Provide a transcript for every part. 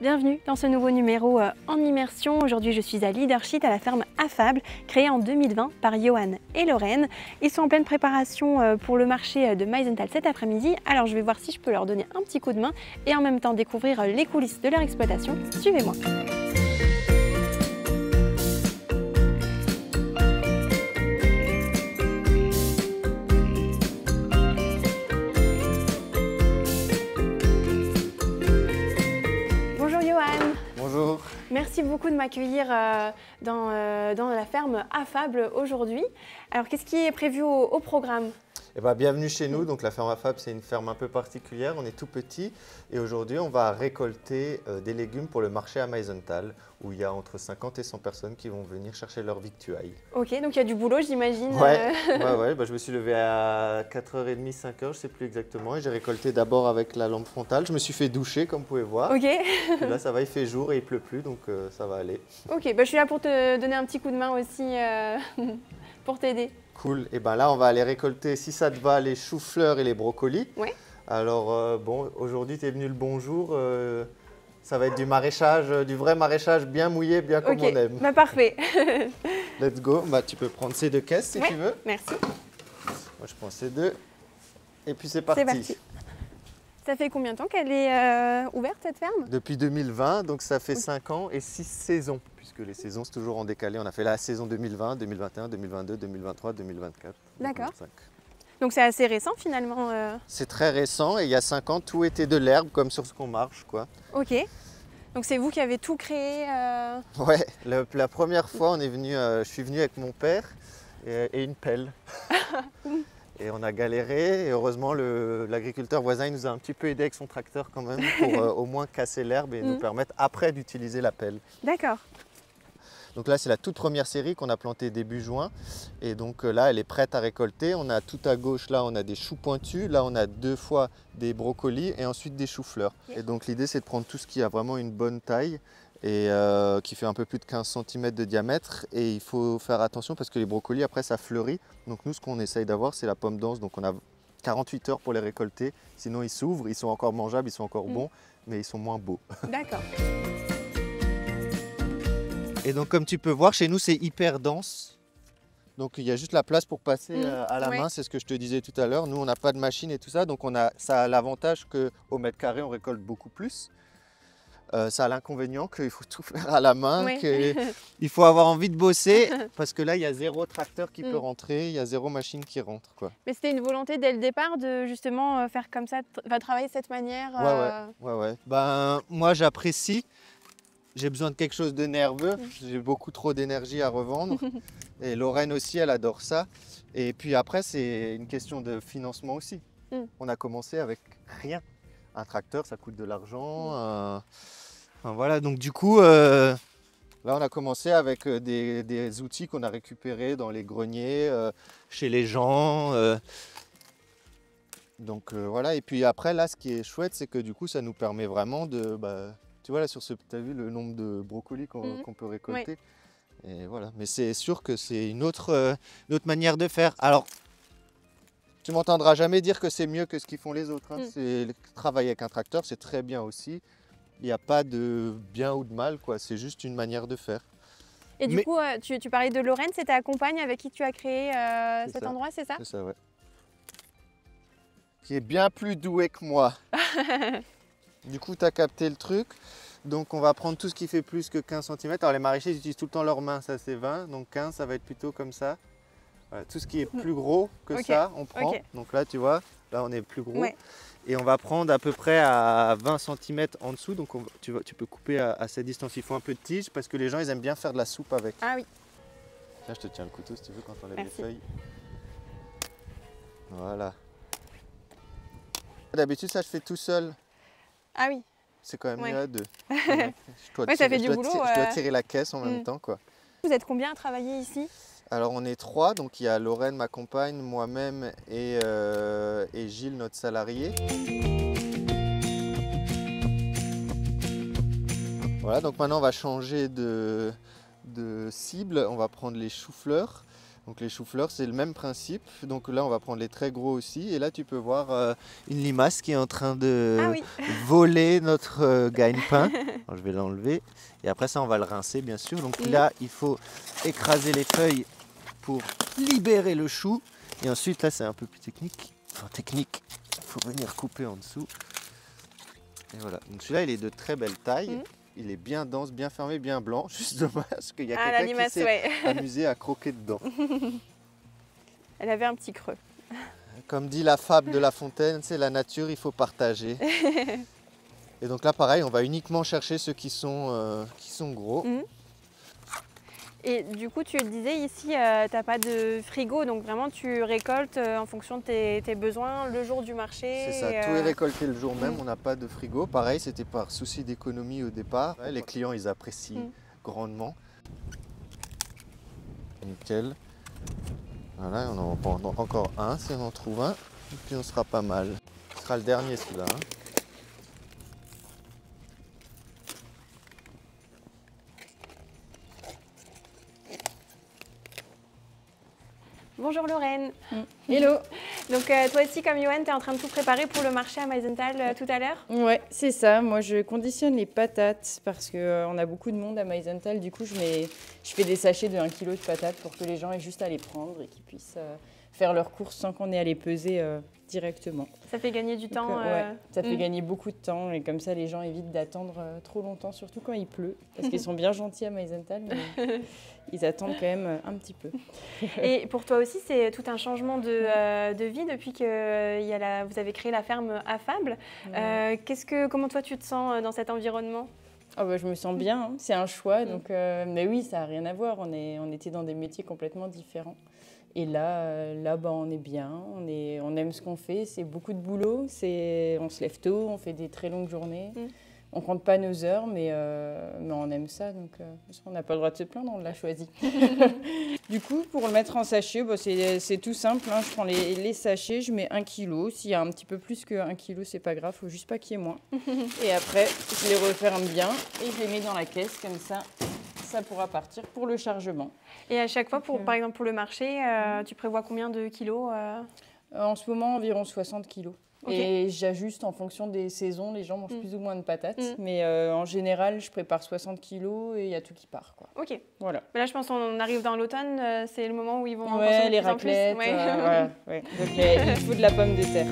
Bienvenue dans ce nouveau numéro en immersion. Aujourd'hui je suis à Leadership à la ferme Affable, créée en 2020 par Johan et Lorraine. Ils sont en pleine préparation pour le marché de Meisenthal cet après-midi. Alors je vais voir si je peux leur donner un petit coup de main et en même temps découvrir les coulisses de leur exploitation. Suivez-moi. Bonjour Johan. Bonjour. Merci beaucoup de m'accueillir dans la ferme Affable aujourd'hui. Alors qu'est-ce qui est prévu au programme ? Eh ben, bienvenue chez nous. Donc, la ferme Affable, c'est une ferme un peu particulière. On est tout petit et aujourd'hui, on va récolter des légumes pour le marché à Meisenthal où il y a entre 50 et 100 personnes qui vont venir chercher leur victuailles. Ok, donc il y a du boulot, j'imagine. Ouais, bah, je me suis levé à 4h30, 5h, je ne sais plus exactement. Et j'ai récolté d'abord avec la lampe frontale. Je me suis fait doucher, comme vous pouvez voir. Ok. Et là, ça va, il fait jour et il pleut plus, donc ça va aller. Ok, bah, je suis là pour te donner un petit coup de main aussi, pour t'aider. Cool. Et ben là, on va aller récolter, si ça te va, les choux-fleurs et les brocolis. Ouais. Alors, bon, aujourd'hui, tu es venu le bonjour. Ça va être du maraîchage, du vrai maraîchage bien mouillé, bien comme on aime. Bah, parfait. Let's go. Bah, tu peux prendre ces deux caisses si tu veux. Merci. Moi, je prends ces deux. Et puis, c'est parti. C'est parti. Ça fait combien de temps qu'elle est ouverte, cette ferme ? Depuis 2020, donc ça fait 5 ans et 6 saisons. Puisque les saisons, c'est toujours en décalé. On a fait la saison 2020, 2021, 2022, 2023, 2024. D'accord. 2025. Donc c'est assez récent finalement. C'est très récent et il y a 5 ans, tout était de l'herbe comme sur ce qu'on marche, quoi. Ok. Donc c'est vous qui avez tout créé Ouais, la première fois, je suis venu avec mon père et une pelle. Et on a galéré et heureusement l'agriculteur voisin il nous a un petit peu aidé avec son tracteur quand même pour au moins casser l'herbe et nous permettre après d'utiliser la pelle. D'accord. Donc là c'est la toute première série qu'on a plantée début juin et donc là elle est prête à récolter. On a tout à gauche là on a des choux pointus, là on a 2 fois des brocolis et ensuite des choux-fleurs. Et donc l'idée c'est de prendre tout ce qui a vraiment une bonne taille et qui fait un peu plus de 15 cm de diamètre et il faut faire attention parce que les brocolis après ça fleurit. Donc nous ce qu'on essaye d'avoir c'est la pomme dense, donc on a 48 heures pour les récolter, sinon ils s'ouvrent, ils sont encore mangeables, ils sont encore bons mais ils sont moins beaux. D'accord. Et donc comme tu peux voir chez nous c'est hyper dense. Donc il y a juste la place pour passer à la main, c'est ce que je te disais tout à l'heure. Nous on n'a pas de machine et tout ça, donc ça a l'avantage qu'au mètre carré on récolte beaucoup plus. Ça a l'inconvénient qu'il faut tout faire à la main, qu'il faut avoir envie de bosser parce que là il y a 0 tracteur qui peut rentrer, il y a 0 machine qui rentre, quoi. Mais c'était une volonté dès le départ de justement faire comme ça, travailler de cette manière. Ouais. Ben moi j'apprécie. J'ai besoin de quelque chose de nerveux, j'ai beaucoup trop d'énergie à revendre. Et Lorraine aussi, elle adore ça. Et puis après, c'est une question de financement aussi. On a commencé avec rien. Un tracteur, ça coûte de l'argent. Enfin, voilà, donc du coup, là, on a commencé avec des outils qu'on a récupérés dans les greniers, chez les gens. Donc voilà, et puis après, là, ce qui est chouette, c'est que du coup, ça nous permet vraiment de... tu vois là sur tu as vu le nombre de brocolis qu'on peut récolter. Et voilà. Mais c'est sûr que c'est une autre manière de faire. Alors, tu m'entendras jamais dire que c'est mieux que ce qu'ils font les autres. Travailler avec un tracteur, c'est très bien aussi. Il n'y a pas de bien ou de mal, quoi. C'est juste une manière de faire. Et du coup, tu parlais de Lorraine, c'est ta compagne avec qui tu as créé cet endroit, c'est ça ? C'est ça, ouais. Qui est bien plus douée que moi. Du coup, tu as capté le truc. Donc, on va prendre tout ce qui fait plus que 15 cm. Alors, les maraîchers ils utilisent tout le temps leurs mains, ça c'est 20. Donc, 15, ça va être plutôt comme ça. Voilà, tout ce qui est plus gros que ça, on prend. Donc là, tu vois, là, on est plus gros. Et on va prendre à peu près à 20 cm en dessous. Donc, tu peux couper à cette distance. Il faut un peu de tige parce que les gens, ils aiment bien faire de la soupe avec. Ah oui. Tiens, je te tiens le couteau si tu veux quand on enlève les feuilles. Voilà. D'habitude, ça, je fais tout seul. Ah oui. C'est quand même mieux à 2. Ça fait du boulot. Je dois tirer la caisse en même temps, quoi. Vous êtes combien à travailler ici ? Alors on est 3, donc il y a Lorraine, ma compagne, moi-même et Gilles, notre salarié. Voilà, donc maintenant on va changer de cible. On va prendre les choux-fleurs. Donc les choux-fleurs, c'est le même principe. Donc là, on va prendre les très gros aussi. Et là, tu peux voir une limace qui est en train de voler notre gagne-pain. Alors, je vais l'enlever. Et après ça, on va le rincer, bien sûr. Donc là, il faut écraser les feuilles pour libérer le chou. Et ensuite, là, c'est un peu plus technique. Enfin, technique, il faut venir couper en dessous. Et voilà. Donc celui-là, il est de très belle taille. Il est bien dense, bien fermé, bien blanc. Juste dommage qu'il y a quelqu'un qui s'est amusé à croquer dedans. Elle avait un petit creux. Comme dit la fable de La Fontaine, c'est la nature, il faut partager. Et donc là, pareil, on va uniquement chercher ceux qui sont gros. Et du coup, tu le disais, ici, tu n'as pas de frigo, donc vraiment tu récoltes en fonction de tes besoins le jour du marché. C'est ça, tout est récolté le jour même, on n'a pas de frigo. Pareil, c'était par souci d'économie au départ. Ouais, les clients, ils apprécient grandement. Nickel. Voilà, on en prend encore un si on en trouve un, et puis on sera pas mal. Ce sera le dernier celui-là. Bonjour Lorraine. Hello. Donc toi aussi comme Johan, tu es en train de tout préparer pour le marché à Meisenthal tout à l'heure? Ouais, c'est ça. Moi, je conditionne les patates parce qu'on a beaucoup de monde à Meisenthal. Du coup, je fais des sachets de 1 kg de patates pour que les gens aient juste à les prendre et qu'ils puissent faire leurs courses sans qu'on ait à les peser directement. Ça fait gagner du temps. Ouais, ça fait gagner beaucoup de temps et comme ça, les gens évitent d'attendre trop longtemps, surtout quand il pleut. Parce qu'ils sont bien gentils à Meisenthal, mais ils attendent quand même un petit peu. Et pour toi aussi, c'est tout un changement de vie depuis que vous avez créé la ferme Affable. Comment toi tu te sens dans cet environnement? Oh bah, je me sens bien, hein. C'est un choix. Donc, mais oui, ça n'a rien à voir. On était dans des métiers complètement différents. Et là bah, on est bien, on aime ce qu'on fait, c'est beaucoup de boulot, on se lève tôt, on fait des très longues journées, on ne compte pas nos heures, mais on aime ça, donc on n'a pas le droit de se plaindre, on l'a choisi. Du coup, pour le mettre en sachet, bah, c'est tout simple, hein. Je prends les sachets, je mets 1 kg, s'il y a un petit peu plus que 1 kg, c'est pas grave, il ne faut juste pas qu'il y ait moins. Et après, je les referme bien et je les mets dans la caisse, comme ça pourra partir pour le chargement. Et à chaque fois, par exemple pour le marché, tu prévois combien de kilos En ce moment, environ 60 kilos. Okay. Et j'ajuste en fonction des saisons, les gens mangent plus ou moins de patates. Mais en général, je prépare 60 kilos et il y a tout qui part, quoi. Ok. Voilà. Mais là, je pense qu'on arrive dans l'automne, c'est le moment où ils vont en consommer consommer les de plus en raclettes, plus. voilà, ouais. Donc il faut de la pomme de terre.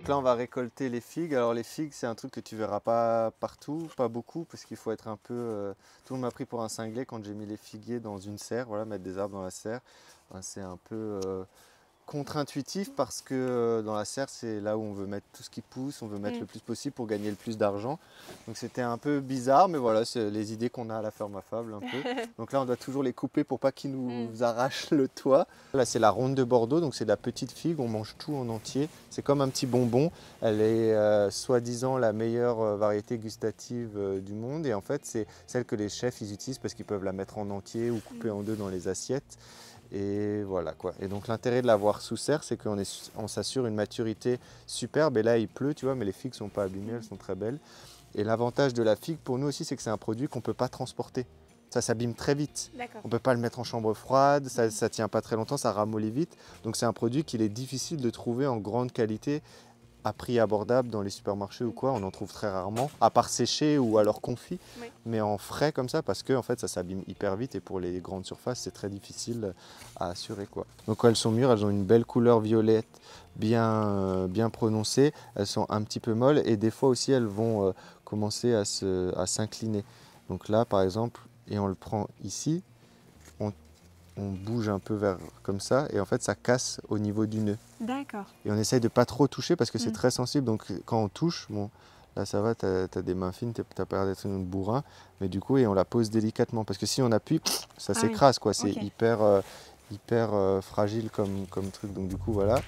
Là, on va récolter les figues. Alors les figues, c'est un truc que tu verras pas partout, pas beaucoup, parce qu'il faut être un peu... Tout le monde m'a pris pour un cinglé quand j'ai mis les figuiers dans une serre, voilà, mettre des arbres dans la serre. C'est un peu contre-intuitif parce que dans la serre, c'est là où on veut mettre tout ce qui pousse, on veut mettre le plus possible pour gagner le plus d'argent. Donc c'était un peu bizarre, mais voilà, c'est les idées qu'on a à la ferme Affable un peu. Donc là, on doit toujours les couper pour pas qu'ils nous arrachent le toit. Là, c'est la ronde de Bordeaux, donc c'est de la petite figue, on mange tout en entier. C'est comme un petit bonbon. Elle est soi-disant la meilleure variété gustative du monde. Et en fait, c'est celle que les chefs ils utilisent parce qu'ils peuvent la mettre en entier ou couper en deux dans les assiettes. Et voilà quoi. Et donc l'intérêt de l'avoir sous serre, c'est qu'on s'assure une maturité superbe. Et là, il pleut, tu vois, mais les figues ne sont pas abîmées, elles sont très belles. Et l'avantage de la figue pour nous aussi, c'est que c'est un produit qu'on ne peut pas transporter. Ça s'abîme très vite. On ne peut pas le mettre en chambre froide, ça ne tient pas très longtemps, ça ramollit vite. Donc c'est un produit qu'il est difficile de trouver en grande qualité à prix abordable dans les supermarchés ou quoi, on en trouve très rarement, à part séché ou alors confit, mais en frais comme ça, parce que en fait, ça s'abîme hyper vite et pour les grandes surfaces, c'est très difficile à assurer, quoi. Donc quand elles sont mûres, elles ont une belle couleur violette, bien prononcée, elles sont un petit peu molles et des fois aussi, elles vont commencer à s'incliner. Donc là, par exemple, et on le prend ici, on bouge un peu vers comme ça et en fait ça casse au niveau du nœud. D'accord. Et on essaye de pas trop toucher parce que c'est très sensible, donc quand on touche, bon, là ça va, tu as des mains fines, tu n'as pas l'air d'être un bourrin, mais du coup, et on la pose délicatement parce que si on appuie, ça s'écrase, quoi. C'est hyper fragile comme truc, donc du coup voilà.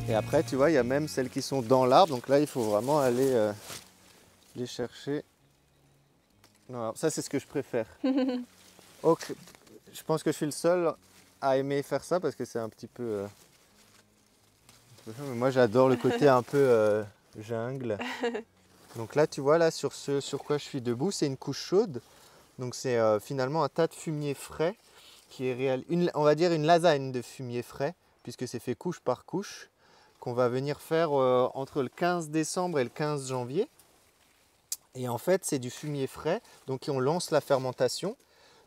Et après, tu vois, il y a même celles qui sont dans l'arbre. Donc là, il faut vraiment aller les chercher. Non, alors ça, c'est ce que je préfère. Ok, je pense que je suis le seul à aimer faire ça parce que c'est un petit peu... mais moi, j'adore le côté un peu jungle. Donc là, tu vois, là, sur ce sur quoi je suis debout, c'est une couche chaude. Donc c'est finalement un tas de fumier frais qui est on va dire une lasagne de fumier frais, puisque c'est fait couche par couche, qu'on va venir faire entre le 15 décembre et le 15 janvier. Et en fait, c'est du fumier frais, donc on lance la fermentation.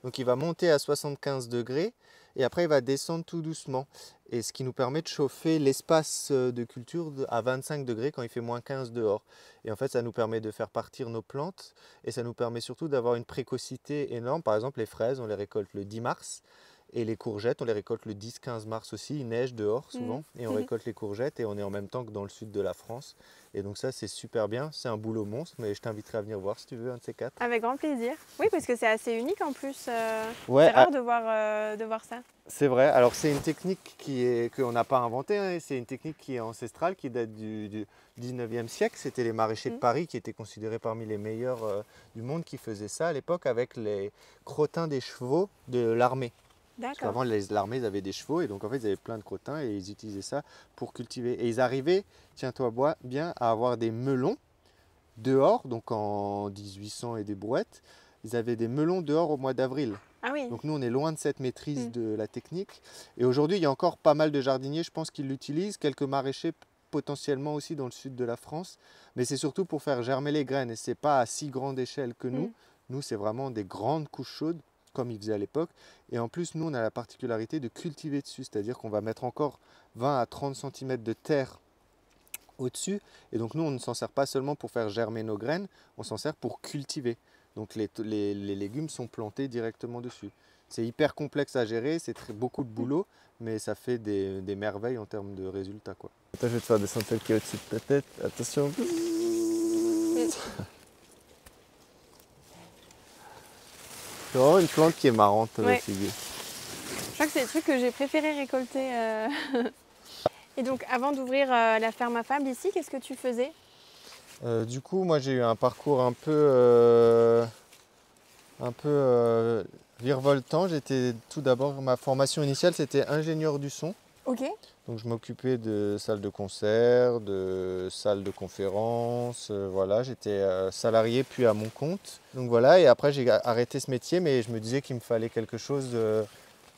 Donc il va monter à 75 degrés et après il va descendre tout doucement. Et ce qui nous permet de chauffer l'espace de culture à 25 degrés quand il fait moins 15 dehors. Et en fait, ça nous permet de faire partir nos plantes et ça nous permet surtout d'avoir une précocité énorme. Par exemple, les fraises, on les récolte le 10 mars. Et les courgettes, on les récolte le 10-15 mars aussi. Il neige dehors souvent et on récolte les courgettes et on est en même temps que dans le sud de la France. Et donc ça, c'est super bien. C'est un boulot monstre, mais je t'inviterai à venir voir si tu veux un de ces quatre. Avec grand plaisir. Oui, parce que c'est assez unique en plus. Ouais, c'est rare de voir ça. C'est vrai. Alors c'est une technique qu'on n'a pas inventée. Hein. C'est une technique qui est ancestrale, qui date du 19e siècle. C'était les maraîchers de Paris qui étaient considérés parmi les meilleurs du monde qui faisaient ça à l'époque avec les crottins des chevaux de l'armée. Parce qu'avant, l'armée, ils avaient des chevaux et donc en fait, ils avaient plein de crottins et ils utilisaient ça pour cultiver. Et ils arrivaient, tiens-toi bien, à avoir des melons dehors, donc en 1800 et des brouettes. Ils avaient des melons dehors au mois d'avril. Ah oui. Donc nous, on est loin de cette maîtrise de la technique. Et aujourd'hui, il y a encore pas mal de jardiniers, je pense, qui l'utilisent. Quelques maraîchers potentiellement aussi dans le sud de la France. Mais c'est surtout pour faire germer les graines. Et ce n'est pas à si grande échelle que nous. Nous, c'est vraiment des grandes couches chaudes, comme ils faisaient à l'époque. Et en plus, nous, on a la particularité de cultiver dessus. C'est-à-dire qu'on va mettre encore 20 à 30 cm de terre au-dessus. Et donc nous, on ne s'en sert pas seulement pour faire germer nos graines, on s'en sert pour cultiver. Donc les légumes sont plantés directement dessus. C'est hyper complexe à gérer, c'est beaucoup de boulot, mais ça fait des merveilles en termes de résultats, quoi. Attends, je vais te faire descendre celle qui est au-dessus de ta tête. Attention. C'est vraiment une plante qui est marrante, la figuier. Je crois que c'est le truc que j'ai préféré récolter. Et donc, avant d'ouvrir la ferme affable ici, qu'est-ce que tu faisais? Du coup, moi, j'ai eu un parcours un peu virevoltant. J'étais tout d'abord, ma formation initiale, c'était ingénieur du son. Ok. Donc, je m'occupais de salles de concert, de salles de conférence. Voilà, j'étais salarié puis à mon compte. Donc voilà, et après, j'ai arrêté ce métier, mais je me disais qu'il me fallait quelque chose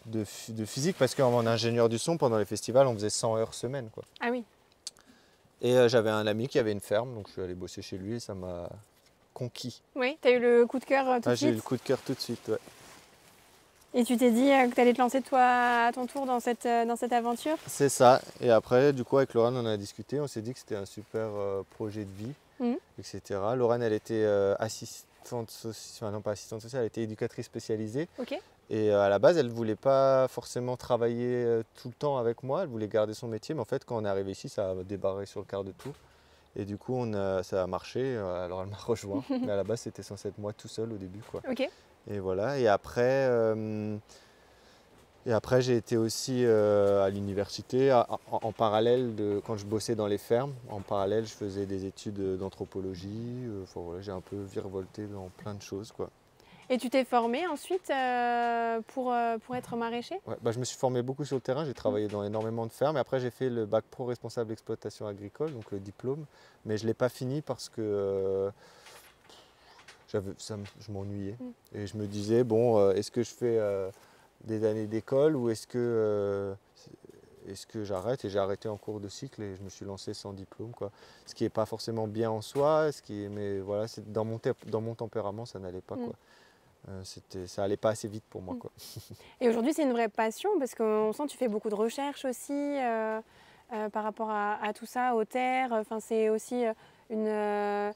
de physique parce qu'en ingénieur du son, pendant les festivals, on faisait 100 heures semaine, quoi. Ah oui. Et j'avais un ami qui avait une ferme, donc je suis allé bosser chez lui et ça m'a conquis. Oui, tu as eu le coup de cœur tout de suite. J'ai eu le coup de cœur tout de suite, ouais. Et tu t'es dit que tu allais te lancer toi à ton tour dans cette aventure? C'est ça. Et après, du coup, avec Laurent, on en a discuté. On s'est dit que c'était un super projet de vie, etc. Laurent, elle était assistante sociale, enfin non pas assistante sociale, elle était éducatrice spécialisée. Ok. Et à la base, elle ne voulait pas forcément travailler tout le temps avec moi. Elle voulait garder son métier. Mais en fait, quand on est arrivé ici, ça a débarré sur le quart de tour. Et du coup, ça a marché. Alors, elle m'a rejoint. Mais à la base, c'était censé être moi tout seul au début, quoi. Ok. Et voilà. Et après, j'ai été aussi à l'université en parallèle quand je bossais dans les fermes. En parallèle, je faisais des études d'anthropologie. Enfin, voilà, j'ai un peu virevolté dans plein de choses, quoi. Et tu t'es formé ensuite pour être maraîcher? Ouais, je me suis formé beaucoup sur le terrain. J'ai travaillé dans énormément de fermes. Et après, j'ai fait le bac pro responsable d'exploitation agricole, donc le diplôme. Mais je ne l'ai pas fini parce que je m'ennuyais. Et je me disais, bon, est-ce que je fais des années d'école ou est-ce que j'arrête? Et j'ai arrêté en cours de cycle et je me suis lancé sans diplôme, quoi. Ce qui n'est pas forcément bien en soi, mais voilà, dans mon tempérament, ça n'allait pas, quoi. Ça allait pas assez vite pour moi, quoi. Et aujourd'hui, c'est une vraie passion parce qu'on sent que tu fais beaucoup de recherches aussi par rapport à tout ça, aux terres. Enfin, c'est aussi une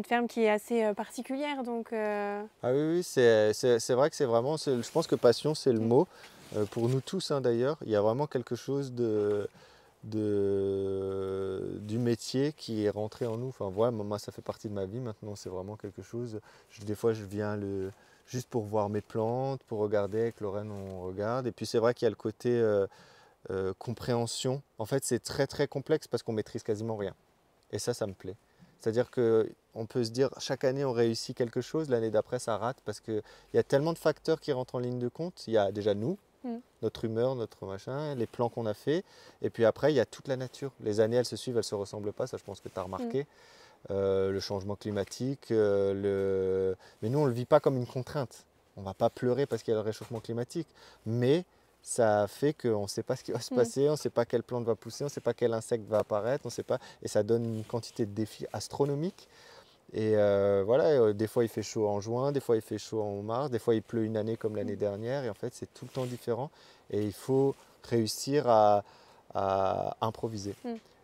ferme qui est assez particulière. Donc, Ah oui, c'est vrai que c'est vraiment, je pense que passion, c'est le mot. Pour nous tous, hein, d'ailleurs, il y a vraiment quelque chose du métier qui est rentré en nous. Enfin, voilà, moi, ça fait partie de ma vie maintenant. C'est vraiment quelque chose. Des fois, je viens juste pour voir mes plantes, pour regarder avec Lorraine, on regarde. Et puis, c'est vrai qu'il y a le côté compréhension. En fait, c'est très très complexe parce qu'on maîtrise quasiment rien. Et ça me plaît. C'est-à-dire qu'on peut se dire, chaque année on réussit quelque chose, l'année d'après ça rate parce qu'il y a tellement de facteurs qui rentrent en ligne de compte. Il y a déjà nous, notre humeur, notre machin, les plans qu'on a fait. Et puis après, il y a toute la nature. Les années, elles se suivent, elles ne se ressemblent pas. Ça, je pense que tu as remarqué. Le changement climatique. Mais nous, on ne le vit pas comme une contrainte. On ne va pas pleurer parce qu'il y a le réchauffement climatique. Mais ça fait qu'on ne sait pas ce qui va se passer, on ne sait pas quelle plante va pousser, on ne sait pas quel insecte va apparaître, on sait pas. Et ça donne une quantité de défis astronomiques. Et voilà, des fois il fait chaud en juin, des fois il fait chaud en mars, des fois il pleut une année comme l'année dernière. Et en fait, c'est tout le temps différent. Et il faut réussir à improviser.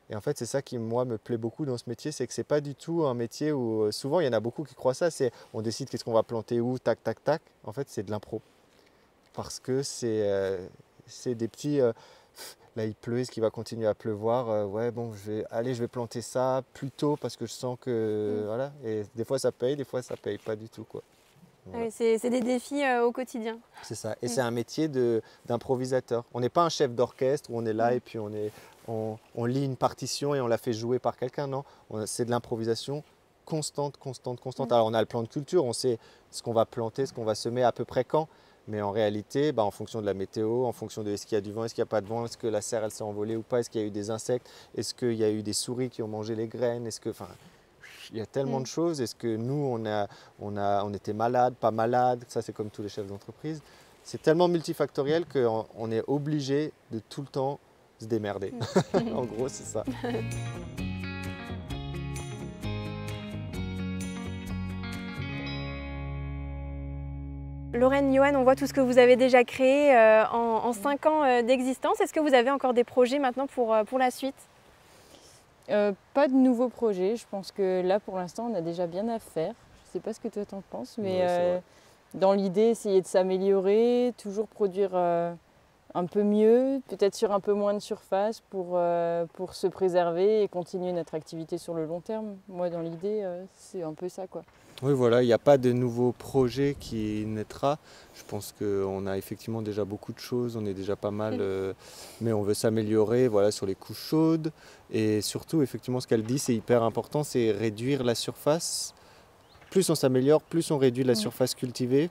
Et en fait, c'est ça qui, moi, me plaît beaucoup dans ce métier, c'est que ce n'est pas du tout un métier où, souvent, il y en a beaucoup qui croient ça, c'est on décide qu'est-ce qu'on va planter où, tac, tac, tac. En fait, c'est de l'impro. Parce que c'est des petits... là, il pleut, est-ce qu'il va continuer à pleuvoir? Ouais, bon, je vais planter ça plus tôt parce que je sens que... Voilà. Et des fois, ça paye, des fois, ça paye pas du tout, quoi. Voilà. C'est des défis au quotidien. C'est ça. Et c'est un métier d'improvisateur. On n'est pas un chef d'orchestre où on est là et puis on lit une partition et on la fait jouer par quelqu'un. Non, c'est de l'improvisation constante. Alors, on a le plan de culture, on sait ce qu'on va planter, ce qu'on va semer à peu près quand. Mais en réalité, en fonction de la météo, en fonction de est-ce qu'il y a du vent, est-ce qu'il n'y a pas de vent, est-ce que la serre elle s'est envolée ou pas, est-ce qu'il y a eu des insectes, est-ce qu'il y a eu des souris qui ont mangé les graines, il y a tellement de choses. Est-ce que nous, on était malade, pas malade, ça c'est comme tous les chefs d'entreprise. C'est tellement multifactoriel qu'on est obligé de tout le temps se démerder. En gros, c'est ça. Lorraine, Johan, on voit tout ce que vous avez déjà créé en 5 ans d'existence. Est-ce que vous avez encore des projets maintenant pour la suite? Pas de nouveaux projets. Je pense que là, pour l'instant, on a déjà bien à faire. Je ne sais pas ce que toi t'en penses, mais dans l'idée, essayer de s'améliorer, toujours produire un peu mieux, peut-être sur un peu moins de surface pour se préserver et continuer notre activité sur le long terme. Moi, dans l'idée, c'est un peu ça, quoi. Oui, voilà, il n'y a pas de nouveau projet qui naîtra. Je pense qu'on a effectivement déjà beaucoup de choses, on est déjà pas mal, mais on veut s'améliorer, voilà, sur les couches chaudes. Et surtout, effectivement, ce qu'elle dit, c'est hyper important, c'est réduire la surface. Plus on s'améliore, plus on réduit la surface cultivée,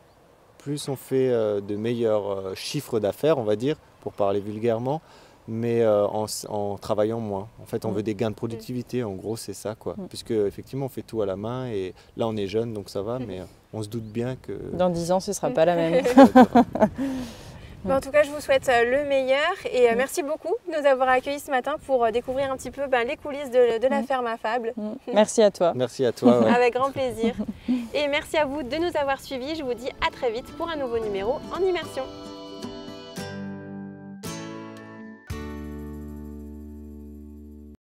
plus on fait de meilleurs chiffres d'affaires, on va dire, pour parler vulgairement, mais en travaillant moins. En fait, on veut des gains de productivité, en gros, c'est ça, quoi. Puisque, effectivement, on fait tout à la main, et là, on est jeune, donc ça va, mais on se doute bien que... Dans 10 ans, ce ne sera pas la même. En tout cas, je vous souhaite le meilleur et merci beaucoup de nous avoir accueillis ce matin pour découvrir un petit peu les coulisses de la ferme affable. Merci à toi. Merci à toi. Ouais. Avec grand plaisir. Et merci à vous de nous avoir suivis. Je vous dis à très vite pour un nouveau numéro en immersion.